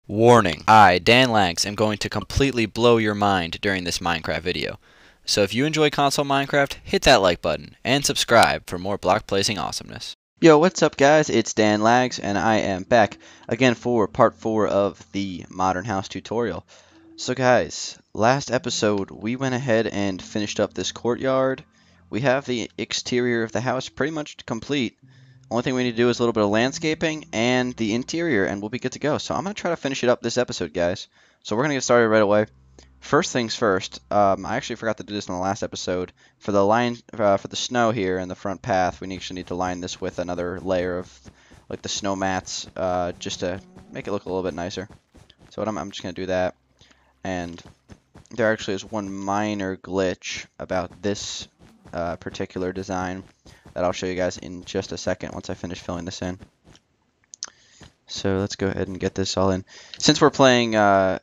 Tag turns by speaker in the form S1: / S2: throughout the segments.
S1: Warning, I, Dan Langs, am going to completely blow your mind during this Minecraft video. So if you enjoy console Minecraft, hit that like button, and subscribe for more block placing awesomeness. Yo, what's up guys? It's Dan Lags, and I am back again for part 4 of the Modern House tutorial. So guys, last episode we went ahead and finished up this courtyard. We have the exterior of the house pretty much complete. Only thing we need to do is a little bit of landscaping and the interior, and we'll be good to go. So I'm going to try to finish it up this episode, guys. So we're going to get started right away. First things first, I actually forgot to do this in the last episode. For the line, for the snow here in the front path, we actually need to line this with another layer of like the snow mats, just to make it look a little bit nicer. So I'm just going to do that. And there actually is one minor glitch about this particular design that I'll show you guys in just a second once I finish filling this in. So let's go ahead and get this all in. Since we're playing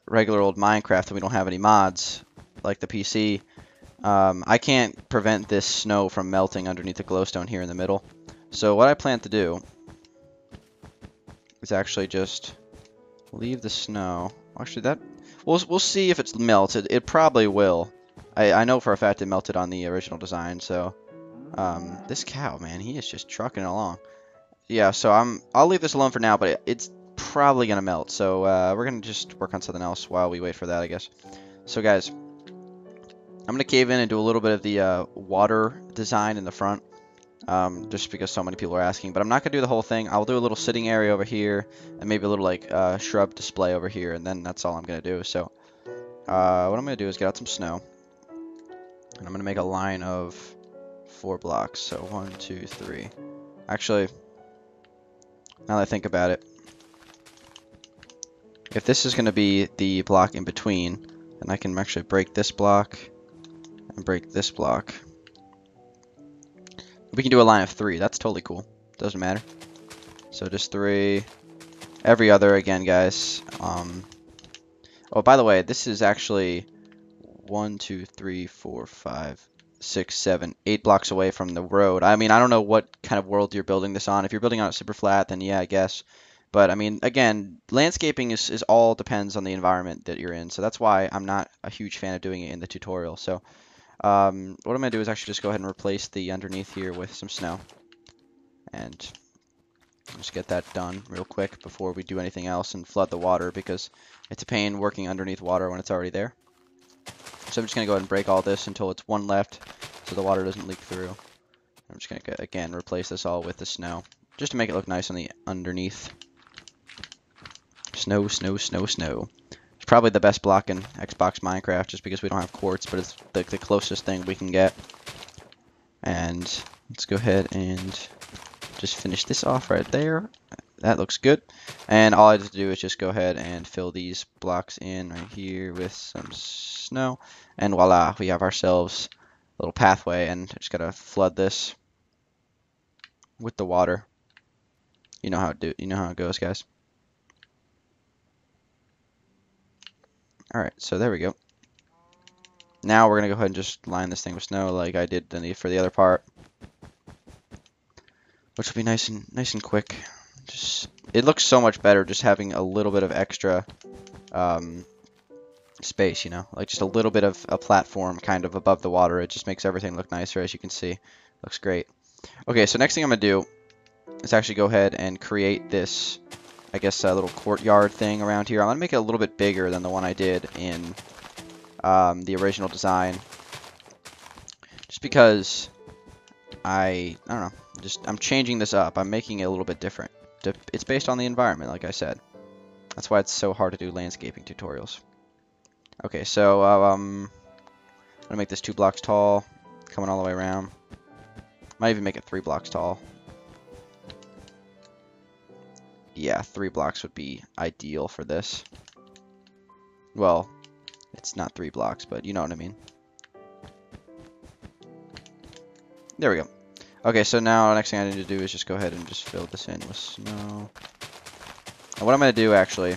S1: regular old Minecraft and we don't have any mods like the PC, I can't prevent this snow from melting underneath the glowstone here in the middle. So what I plan to do is actually just leave the snow. Actually, that we'll see if it's melted. It probably will. I know for a fact it melted on the original design. So this cow, man, he is just trucking it along. Yeah, so I'll leave this alone for now, but it's probably gonna melt. So we're gonna just work on something else while we wait for that, I guess. So guys, I'm gonna cave in and do a little bit of the water design in the front, just because so many people are asking. But I'm not gonna do the whole thing. I'll do a little sitting area over here and maybe a little like shrub display over here, and then that's all I'm gonna do. So what I'm gonna do is get out some snow, and I'm gonna make a line of 4 blocks. So 1, 2, 3. Actually, now that I think about it, if this is going to be the block in between, then I can actually break this block and break this block. We can do a line of 3. That's totally cool. Doesn't matter. So just 3. Every other again, guys. Oh, by the way, this is actually 1, 2, 3, 4, 5, 6, 7, 8 blocks away from the road. I mean, I don't know what kind of world you're building this on. If you're building on it super flat, then yeah, I guess. But I mean, again, landscaping is all depends on the environment that you're in. So that's why I'm not a huge fan of doing it in the tutorial. So what I'm going to do is actually just go ahead and replace the underneath here with some snow. And just get that done real quick before we do anything else and flood the water, because it's a pain working underneath water when it's already there. So I'm just going to go ahead and break all this until it's one left so the water doesn't leak through. I'm just going to, again, replace this all with the snow just to make it look nice on the underneath. Snow, snow, snow, snow. It's probably the best block in Xbox Minecraft just because we don't have quartz, but it's the closest thing we can get. And let's go ahead and just finish this off right there. That looks good. And all I have to do is just go ahead and fill these blocks in right here with some snow. And voila, we have ourselves a little pathway. And just gotta flood this with the water. You know how it goes, guys. Alright, so there we go. Now we're gonna go ahead and just line this thing with snow like I did for the other part, which will be nice and quick. Just it looks so much better just having a little bit of extra space, you know, like just a little bit of a platform kind of above the water. It just makes everything look nicer, as you can see. Looks great. Okay, so next thing I'm gonna do is actually go ahead and create this, I guess, a little courtyard thing around here. I'm gonna make it a little bit bigger than the one I did in the original design, just because I don't know, I'm changing this up. I'm making it a little bit different. It's based on the environment, like I said. That's why it's so hard to do landscaping tutorials. Okay, so I'm gonna make this 2 blocks tall, coming all the way around. Might even make it 3 blocks tall. Yeah, 3 blocks would be ideal for this. Well, it's not 3 blocks, but you know what I mean. There we go. Okay, so now next thing I need to do is just go ahead and just fill this in with snow. And what I'm going to do actually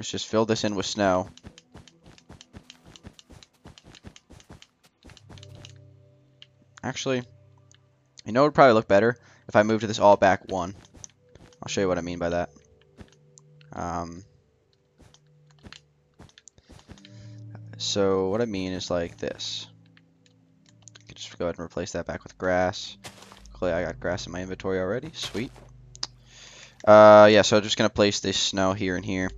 S1: is just fill this in with snow. Actually, you know what would probably look better? If I moved this all back 1. I'll show you what I mean by that. So what I mean is like this. Just go ahead and replace that back with grass. Luckily, I got grass in my inventory already. Sweet. Yeah, so I'm just going to place this snow here and here.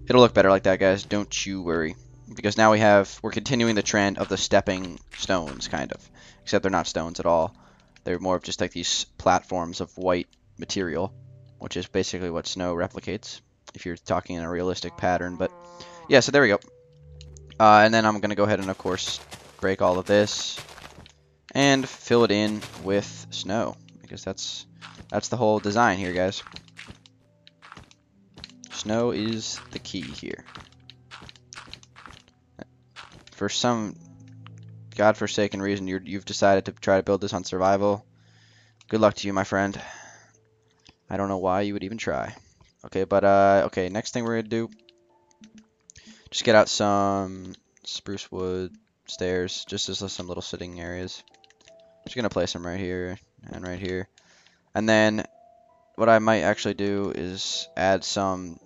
S1: It'll look better like that, guys. Don't you worry. Because now we're continuing the trend of the stepping stones, kind of. Except they're not stones at all. They're more of just like these platforms of white material, which is basically what snow replicates, if you're talking in a realistic pattern. But yeah, so there we go. And then I'm going to go ahead and, of course, break all of this and fill it in with snow, because that's the whole design here, guys. Snow is the key here. For some godforsaken reason, you've decided to try to build this on survival. Good luck to you, my friend. I don't know why you would even try. Okay, but okay, next thing we're gonna do, just get out some spruce wood stairs, just as some little sitting areas. Just gonna place them right here and right here. And then what I might actually do is add some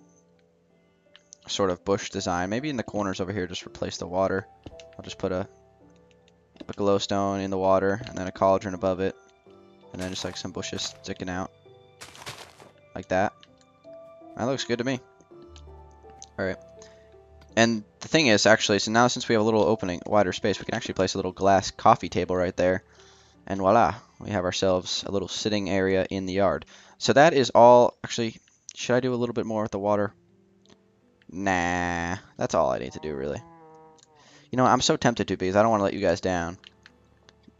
S1: sort of bush design. Maybe in the corners over here, just replace the water. I'll just put a glowstone in the water and then a cauldron above it. And then just like some bushes sticking out. Like that. That looks good to me. Alright. And the thing is, actually, so now since we have a little opening, wider space, we can actually place a little glass coffee table right there. And voila, we have ourselves a little sitting area in the yard. So that is all. Actually, should I do a little bit more with the water? Nah, that's all I need to do, really. You know, I'm so tempted to, because I don't want to let you guys down.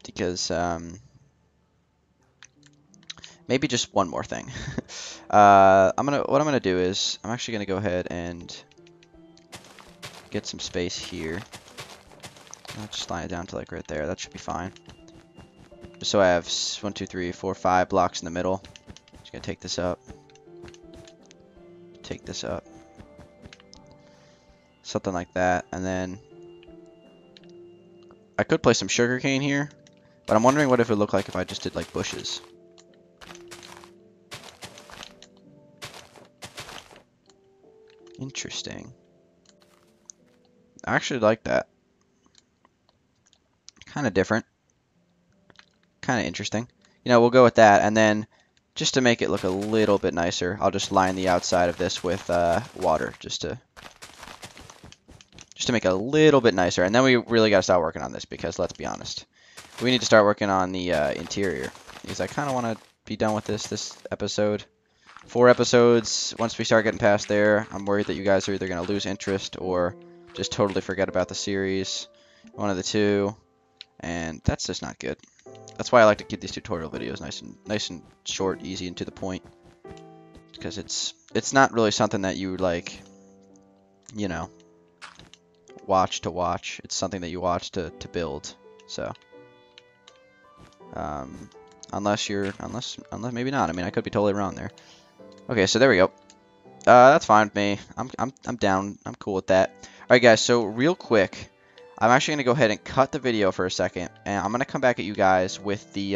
S1: Because, maybe just one more thing. What I'm gonna do is, I'm actually gonna go ahead and get some space here. I'll just line it down to like right there. That should be fine. Just so I have 1, 2, 3, 4, 5 blocks in the middle. Just gonna take this up. Take this up. Something like that. And then I could place some sugarcane here, but I'm wondering what it would look like if I just did like bushes. Interesting. I actually like that. Kind of different. Kind of interesting. You know, we'll go with that, and then just to make it look a little bit nicer, I'll just line the outside of this with water, just to make it a little bit nicer. And then we really got to start working on this, because let's be honest, we need to start working on the interior, because I kind of want to be done with this episode. 4 episodes. Once we start getting past there, I'm worried that you guys are either going to lose interest or just totally forget about the series. One of the two. And that's just not good. That's why I like to keep these tutorial videos nice and short, easy, and to the point. Because it's not really something that you like, you know, watch to watch. It's something that you watch to build. So unless maybe not. I mean, I could be totally wrong there. Okay, so there we go. That's fine with me. I'm down. I'm cool with that. All right, guys. So real quick, I'm actually gonna go ahead and cut the video for a second, and I'm gonna come back at you guys with the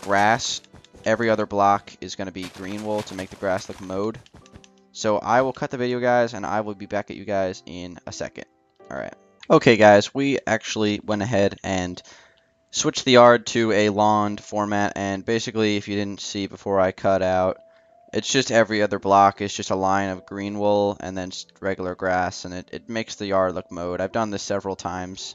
S1: grass. Every other block is gonna be green wool to make the grass look mowed. So I will cut the video, guys, and I will be back at you guys in a second. All right. Okay, guys. We actually went ahead and switched the yard to a lawn format, and basically, if you didn't see before I cut out, it's just every other block is just a line of green wool and then regular grass, and it makes the yard look mowed. I've done this several times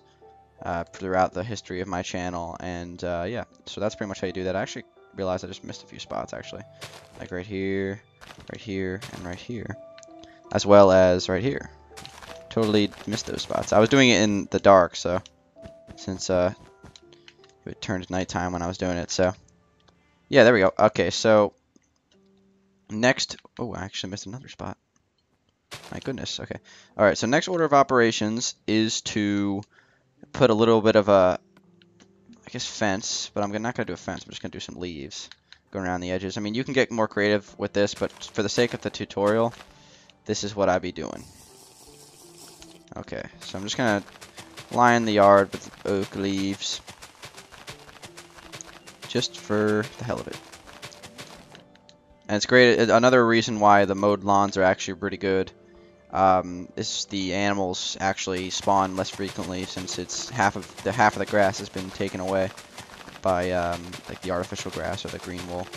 S1: throughout the history of my channel, and yeah, so that's pretty much how you do that. I actually realized I just missed a few spots, actually. Like right here, and right here. As well as right here. Totally missed those spots. I was doing it in the dark, so since it turned nighttime when I was doing it, so yeah, there we go. Okay, so next, oh, I actually missed another spot. My goodness, okay. Alright, so next order of operations is to put a little bit of a, I guess, fence, but I'm not going to do a fence, I'm just going to do some leaves going around the edges. I mean, you can get more creative with this, but for the sake of the tutorial, this is what I'd be doing. Okay, so I'm just going to line the yard with oak leaves, just for the hell of it. And it's great. Another reason why the mowed lawns are actually pretty good is the animals actually spawn less frequently, since it's half of the grass has been taken away by like the artificial grass or the green wool.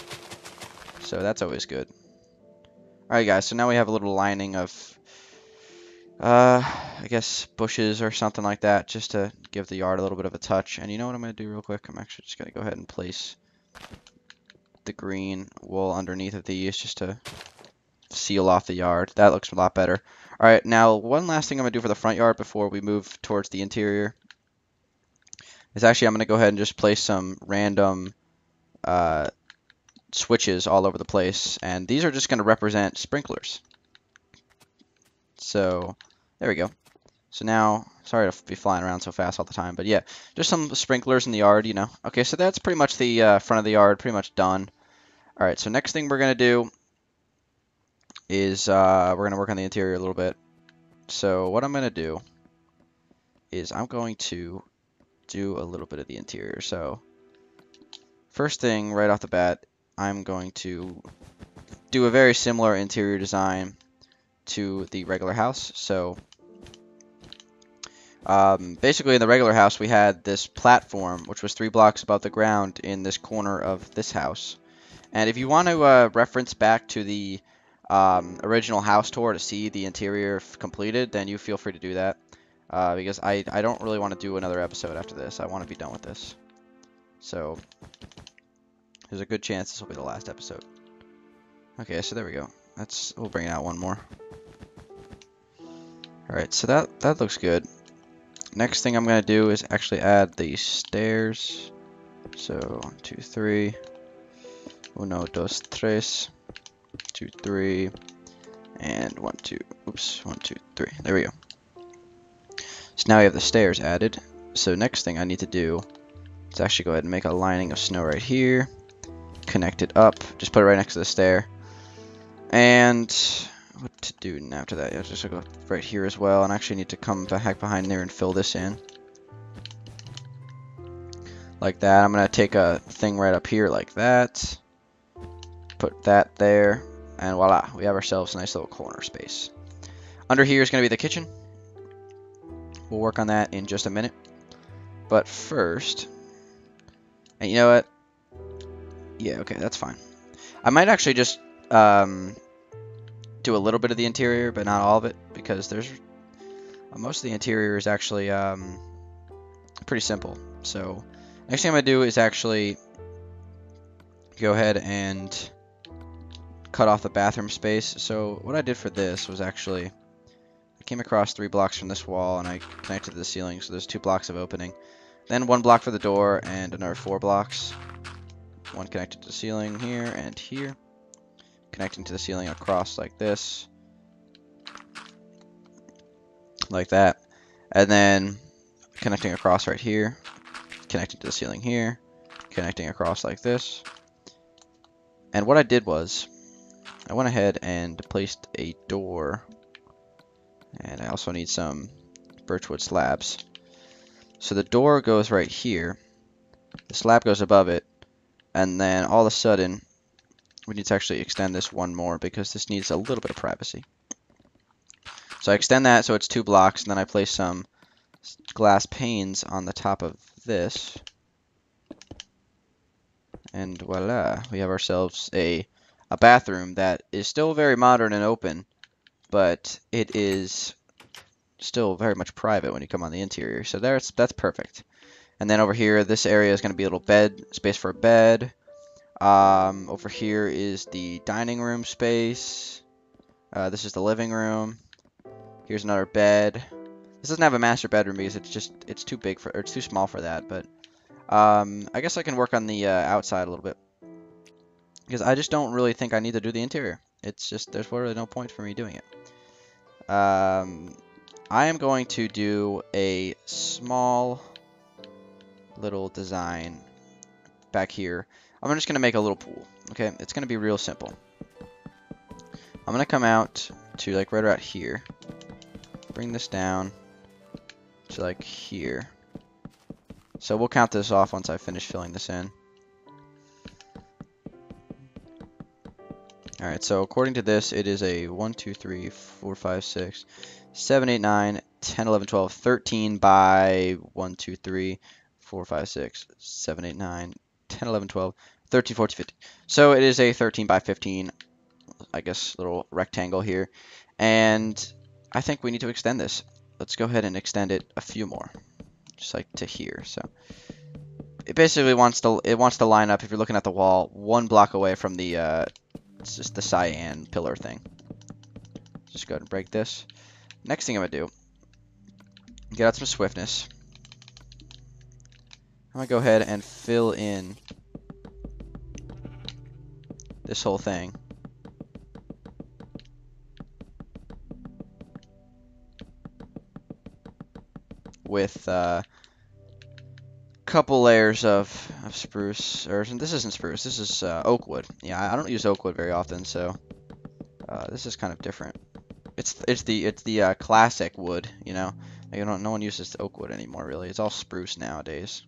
S1: So that's always good. Alright guys, so now we have a little lining of I guess bushes or something like that, just to give the yard a little bit of a touch. And you know what I'm going to do real quick? I'm actually just going to go ahead and place the green wool underneath of these just to seal off the yard. That looks a lot better. Alright, now one last thing I'm going to do for the front yard before we move towards the interior is actually I'm going to go ahead and just place some random switches all over the place. And these are just going to represent sprinklers. So there we go. So now, sorry to be flying around so fast all the time, but yeah, just some sprinklers in the yard, you know. Okay, so that's pretty much the front of the yard, pretty much done. All right, so next thing we're going to do is we're going to work on the interior a little bit. So what I'm going to do is I'm going to do a little bit of the interior. So first thing right off the bat, I'm going to do a very similar interior design to the regular house. So basically, in the regular house, we had this platform, which was 3 blocks above the ground in this corner of this house. And if you want to reference back to the original house tour to see the interior completed, then you feel free to do that. Because I don't really want to do another episode after this. I want to be done with this. So, there's a good chance this will be the last episode. Okay, so there we go. We'll bring it out one more. Alright, so that looks good. Next thing I'm going to do is actually add the stairs. So, 1, 2, 3. 1, 2, 3. 2, 3. And 1, 2. Oops. 1, 2, 3. There we go. So now we have the stairs added. So next thing I need to do is actually go ahead and make a lining of snow right here. Connect it up. Just put it right next to the stair. And what to do now after that? Yeah, just go right here as well, and actually need to come back behind there and fill this in. Like that. I'm going to take a thing right up here like that. Put that there. And voila, we have ourselves a nice little corner space. Under here is going to be the kitchen. We'll work on that in just a minute. But first, and you know what? Yeah, okay, that's fine. I might actually just do a little bit of the interior, but not all of it, because there's most of the interior is actually pretty simple. So next thing I'm going to do is actually go ahead and cut off the bathroom space. So what I did for this was actually I came across 3 blocks from this wall and I connected to the ceiling, so there's 2 blocks of opening. Then 1 block for the door and another 4 blocks. 1 connected to the ceiling here and here. Connecting to the ceiling across like this. Like that. And then connecting across right here. Connecting to the ceiling here. Connecting across like this. And what I did was I went ahead and placed a door. And I also need some birchwood slabs. So the door goes right here. The slab goes above it. And then all of a sudden, we need to actually extend this 1 more because this needs a little bit of privacy. So I extend that so it's 2 blocks, and then I place some glass panes on the top of this. And voila, we have ourselves a bathroom that is still very modern and open, but it is still very much private when you come on the interior. So that's perfect. And then over here, this area is going to be a little bed, space for a bed. Over here is the dining room space. This is the living room. Here's another bed. This doesn't have a master bedroom because it's too big for, or it's too small for that. But I guess I can work on the outside a little bit because I just don't really think I need to do the interior. It's just there's really no point for me doing it. I am going to do a small little design back here. I'm just going to make a little pool. Okay, it's going to be real simple. I'm going to come out to like right about here. Bring this down to like here. So we'll count this off once I finish filling this in. Alright, so according to this, it is a 1, 2, 3, 4, 5, 6, 7, 8, 9, 10, 11, 12, 13 by 1, 2, 3, 4, 5, 6, 7, 8, 9, 10, 11, 12, 13, 14, 15. So it is a 13 by 15, I guess, little rectangle here. And I think we need to extend this. Let's go ahead and extend it a few more, just like to here. So it basically wants to line up, if you're looking at the wall, 1 block away from the it's just the cyan pillar thing. Just go ahead and break this. Next thing I'm going to do, get out some swiftness. I'm going to go ahead and fill in this whole thing with a couple layers of spruce, or this isn't spruce, this is oak wood. Yeah, I don't use oak wood very often, so this is kind of different. It's the classic wood, you know. Like, no one uses oak wood anymore, really. It's all spruce nowadays.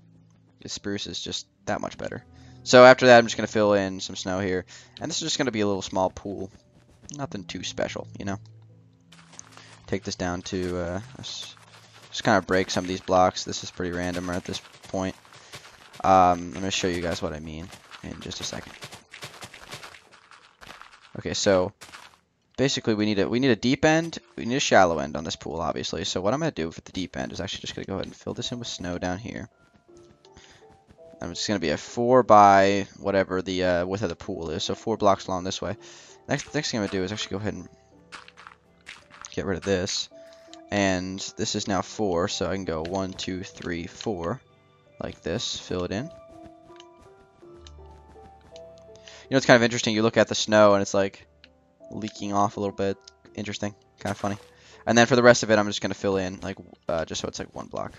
S1: The spruce is just that much better. So after that, I'm just gonna fill in some snow here, and this is just gonna be a little small pool. Nothing too special, you know. Take this down to just kind of break some of these blocks. This is pretty random at this point. I'm gonna show you guys what I mean in just a second. Okay, so basically we need a deep end, we need a shallow end on this pool, obviously. So what I'm gonna do for the deep end is actually just gonna go ahead and fill this in with snow down here. I'm just gonna be a 4 by whatever the width of the pool is, so 4 blocks long this way. Next thing I'm gonna do is actually go ahead and get rid of this, and this is now 4, so I can go 1, 2, 3, 4, like this. Fill it in. You know, it's kind of interesting. You look at the snow and it's like leaking off a little bit. Interesting, kind of funny. And then for the rest of it, I'm just gonna fill in like just so it's like 1 block.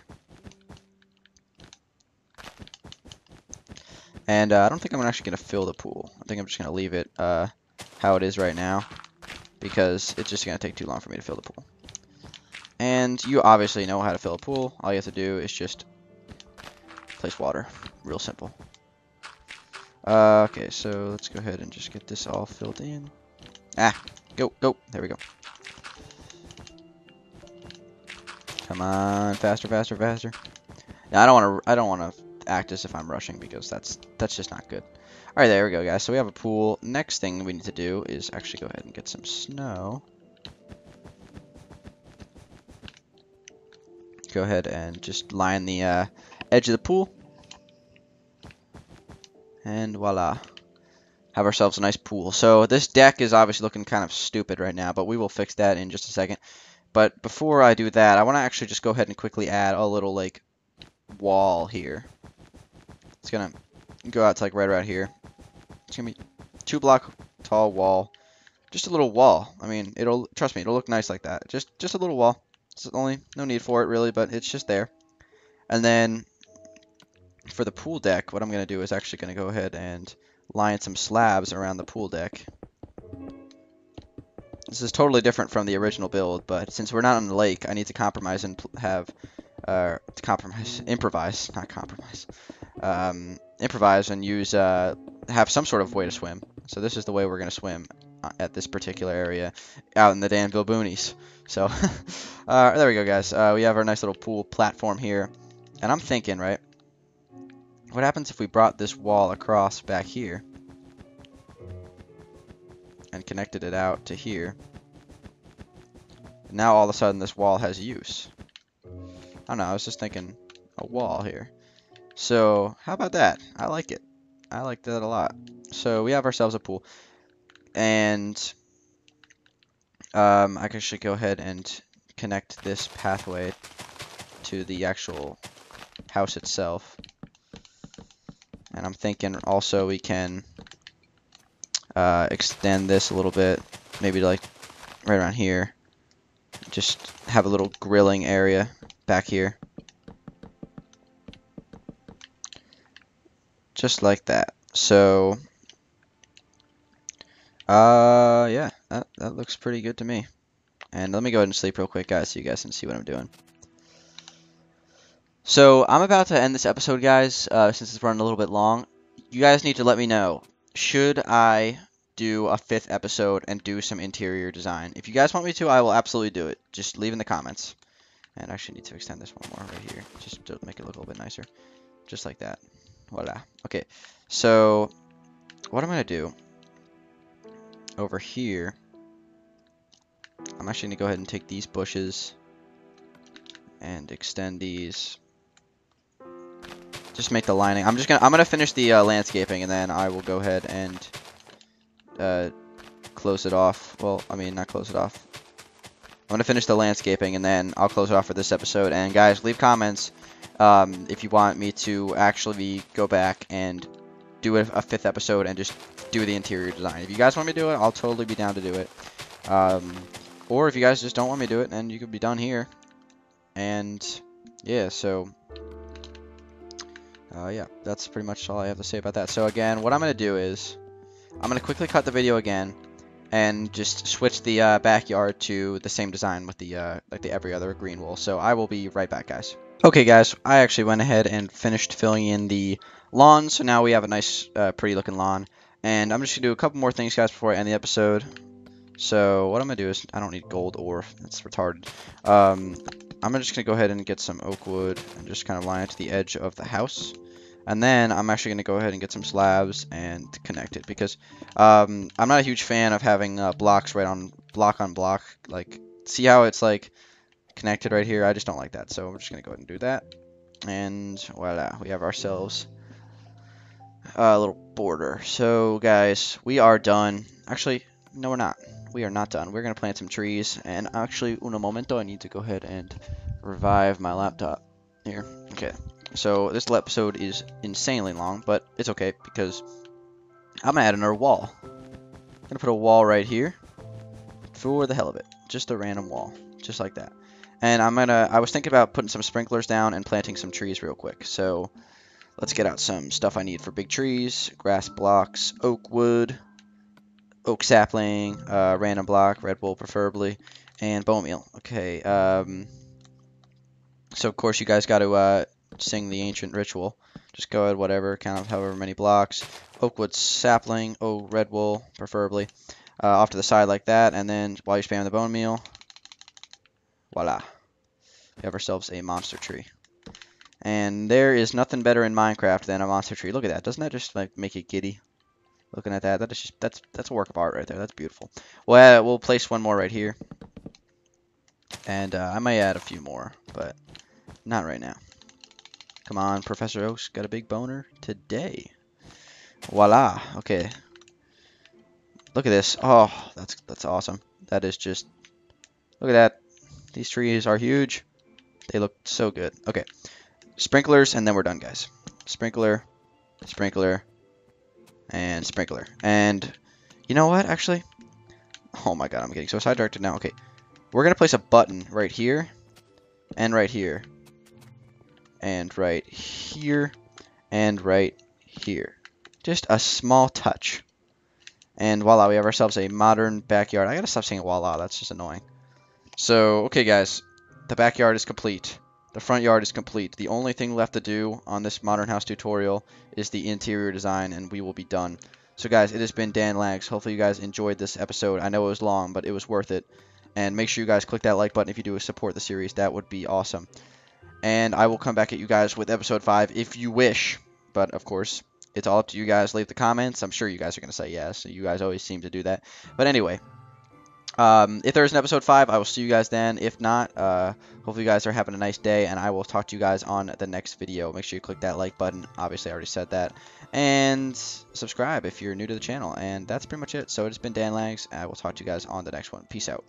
S1: And I don't think I'm actually gonna fill the pool. I think I'm just gonna leave it how it is right now, because it's just gonna take too long for me to fill the pool. And you obviously know how to fill a pool. All you have to do is just place water. Real simple. Okay, so let's go ahead and just get this all filled in. Go. There we go. Come on, faster. Now I don't wanna act as if I'm rushing, because that's just not good. All right, there we go, guys. So we have a pool. Next thing we need to do is actually go ahead and get some snow. Go ahead and just line the edge of the pool. And voila. Have ourselves a nice pool. So this deck is obviously looking kind of stupid right now, but we will fix that in just a second. But before I do that, I want to actually just go ahead and quickly add a little, like, wall here. It's going to go out to, like, right around here. It's going to be 2 block tall wall. Just a little wall. I mean, trust me, it'll look nice like that. Just a little wall. It's only no need for it, really, but it's just there. And then for the pool deck, what I'm going to do is actually going to go ahead and line some slabs around the pool deck. This is totally different from the original build, but since we're not on the lake, I need to compromise and improvise and use have some sort of way to swim. So this is the way we're going to swim at this particular area out in the Danville boonies. So there we go, guys. We have our nice little pool platform here, and I'm thinking, right, what happens if we brought this wall across back here and connected it out to here? Now all of a sudden this wall has use. I don't know, I was just thinking a wall here. So how about that? I like it. I like that a lot. So we have ourselves a pool. And I can actually go ahead and connect this pathway to the actual house itself. And I'm thinking also we can extend this a little bit, maybe like right around here. Just have a little grilling area back here. Just like that. So, yeah, that looks pretty good to me. And let me go ahead and sleep real quick, guys, so you guys can see what I'm doing. So, I'm about to end this episode, guys, since it's running a little bit long. You guys need to let me know, should I do a 5th episode and do some interior design. If you guys want me to, I will absolutely do it. Just leave in the comments. And I actually need to extend this one more right here, just to make it look a little bit nicer. Just like that. Voila. Okay, so what I'm going to do over here, I'm actually going to go ahead and take these bushes and extend these. Just make the lining. I'm gonna finish the landscaping, and then I will go ahead and close it off. Well, I mean, not close it off. I'm gonna finish the landscaping, and then I'll close it off for this episode. And guys, leave comments if you want me to actually go back and do a 5th episode and just do the interior design. If you guys want me to do it, I'll totally be down to do it. Or if you guys just don't want me to do it, then you could be done here. And yeah, so yeah, that's pretty much all I have to say about that. So again, what I'm going to do is I'm going to quickly cut the video again and just switch the backyard to the same design with the like the every other green wool. So I will be right back, guys. Okay, guys, I actually went ahead and finished filling in the lawn, so now we have a nice, pretty looking lawn. And I'm just going to do a couple more things, guys, before I end the episode. So what I'm going to do is, I don't need gold ore, that's retarded. I'm just going to go ahead and get some oak wood and just kind of line it to the edge of the house. And then I'm actually going to go ahead and get some slabs and connect it, because I'm not a huge fan of having blocks right on block. Like, see how it's like connected right here? I just don't like that, so I'm just going to go ahead and do that. And voila, we have ourselves a little border. So guys, we are done. Actually, no, we're not. We are not done. We're going to plant some trees. And actually, un momento, I need to go ahead and revive my laptop here. Okay. So this episode is insanely long, but it's okay because I'm gonna add another wall. I'm gonna put a wall right here for the hell of it, just a random wall, just like that. And I was thinking about putting some sprinklers down and planting some trees real quick. So let's get out some stuff I need for big trees: grass blocks, oak wood, oak sapling, random block, red wool preferably, and bone meal. Okay. So of course you guys got to sing the ancient ritual. Just go ahead, whatever, count of however many blocks. Oakwood sapling, red wool, preferably. Off to the side like that, and then while you're spamming the bone meal, voila. We have ourselves a monster tree. And there is nothing better in Minecraft than a monster tree. Look at that. Doesn't that just like make you giddy? Looking at that, that's a work of art right there. That's beautiful. Well, we'll place one more right here. And I might add a few more, but not right now. Come on, Professor Oaks got a big boner today. Voila. Okay. Look at this. Oh, that's awesome. That is just, look at that. These trees are huge. They look so good. Okay. Sprinklers, and then we're done, guys. Sprinkler, sprinkler, and sprinkler. And you know what, actually? Oh my god, I'm getting so sidetracked now. Okay. We're going to place a button right here, and right here, and right here, and right here. Just a small touch. And voila, we have ourselves a modern backyard. I gotta stop saying voila, that's just annoying. So, okay guys, the backyard is complete. The front yard is complete. The only thing left to do on this modern house tutorial is the interior design, and we will be done. So guys, it has been Dan Lags. Hopefully you guys enjoyed this episode. I know it was long, but it was worth it. And make sure you guys click that like button if you do support the series. That would be awesome. And I will come back at you guys with episode 5 if you wish. But, of course, it's all up to you guys. Leave the comments. I'm sure you guys are going to say yes. You guys always seem to do that. But anyway, if there's an episode 5, I will see you guys then. If not, hopefully you guys are having a nice day, and I will talk to you guys on the next video. Make sure you click that like button. Obviously, I already said that. And subscribe if you're new to the channel. And that's pretty much it. So it has been Dan Lags, and I will talk to you guys on the next one. Peace out.